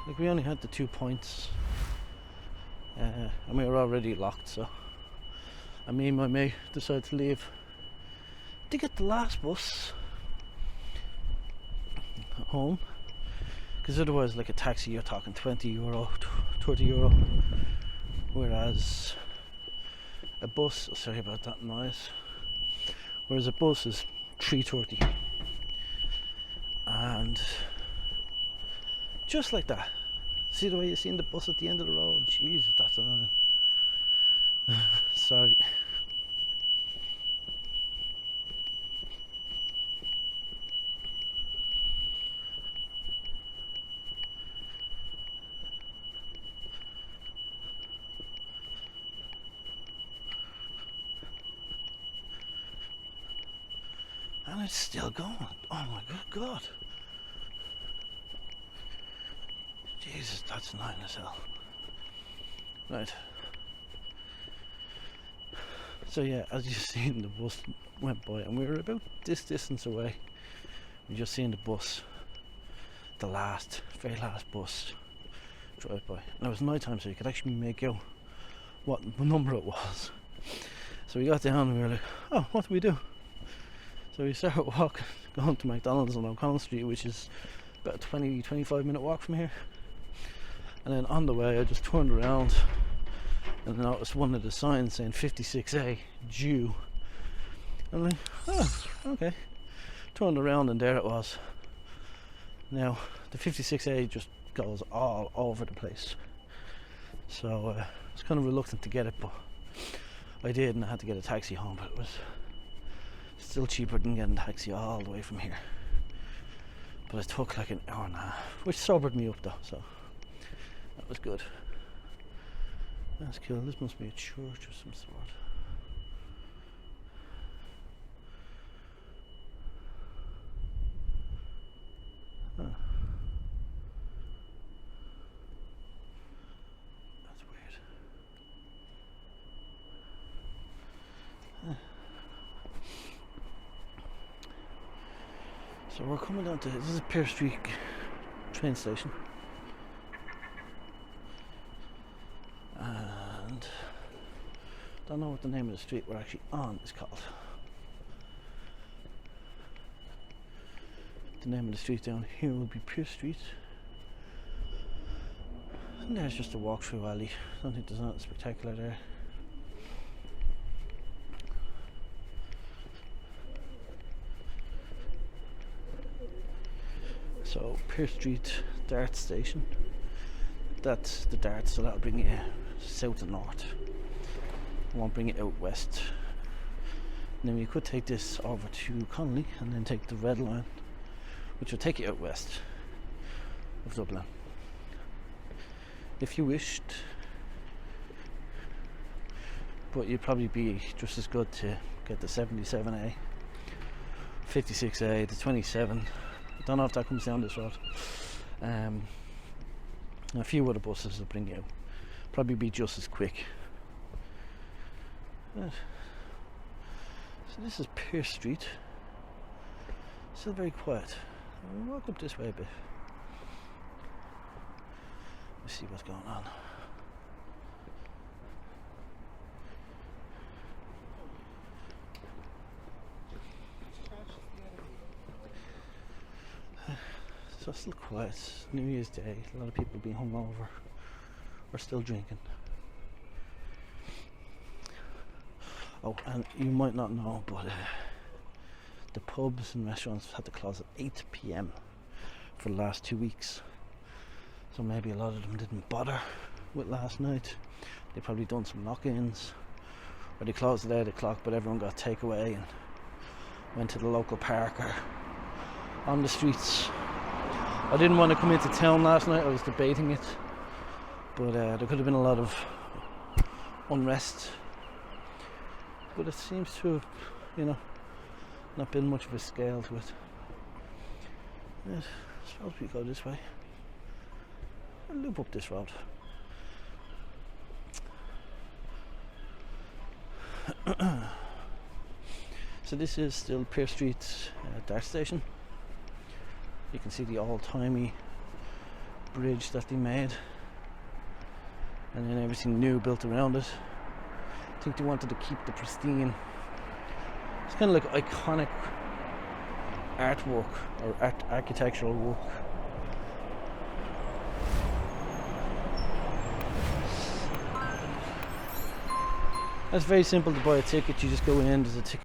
Like, we only had the 2 points, and we were already locked, so and me and my mate decided to leave to get the last bus home, because otherwise, like a taxi, you're talking €20, €30, whereas a bus, sorry about that noise, whereas a bus is $3.30. And just like that, see the way you're seeing the bus at the end of the road? Jesus, that's annoying. Sorry. And it's still going. Oh my good God. Jesus, that's annoying as hell. Right. So yeah, as you've seen, the bus went by and we were about this distance away. We just seen the bus, the very last bus drive by. And it was night time, so you could actually make out what number it was. So we got down and we were like, oh, what do we do? So we started walking, going to McDonald's on O'Connell Street, which is about a 20-25 minute walk from here. And then on the way I just turned around and noticed one of the signs saying 56A due. I'm like, oh, okay. Turned around and there it was. Now the 56A just goes all over the place, so I was kind of reluctant to get it, but I did, and I had to get a taxi home, but it was still cheaper than getting a taxi all the way from here. But it took like an hour and a half, which sobered me up though, so that was good. That's cool. This must be a church of some sort. Huh. That's weird. Huh. So we're coming down to, this is Pierce Street train station. And don't know what the name of the street we're actually on is called. The name of the street down here would be Pierce Street. And there's just a walk through alley. I don't think there's nothing spectacular there. So Pierce Street Dart Station. That's the Dart, so that'll bring you south and north. It won't bring it out west. And then you could take this over to Connolly and then take the red line, which will take you out west of Dublin, if you wished. But you'd probably be just as good to get the 77A, 56A, the 27. I don't know if that comes down this road. And a few other buses will bring you out. Probably be just as quick. Right. So this is Pierce Street. Still very quiet. I'll walk up this way a bit. Let's see what's going on. So it's still quiet. New Year's Day. A lot of people being hungover or still drinking. Oh, and you might not know, but the pubs and restaurants had to close at 8 PM for the last 2 weeks. So maybe a lot of them didn't bother with last night. They probably done some knock-ins, or they closed at 8 o'clock, but everyone got takeaway and went to the local park or on the streets. I didn't want to come into town last night. I was debating it, but there could have been a lot of unrest. But it seems to have, not been much of a scale to it. I suppose we go this way. I'll loop up this road. So this is still Pierce Street Dart Station. You can see the old-timey bridge that they made, and then everything new built around it. I think they wanted to keep the pristine. It's kind of like iconic artwork or architectural work. It's very simple to buy a ticket. You just go in, there's a ticket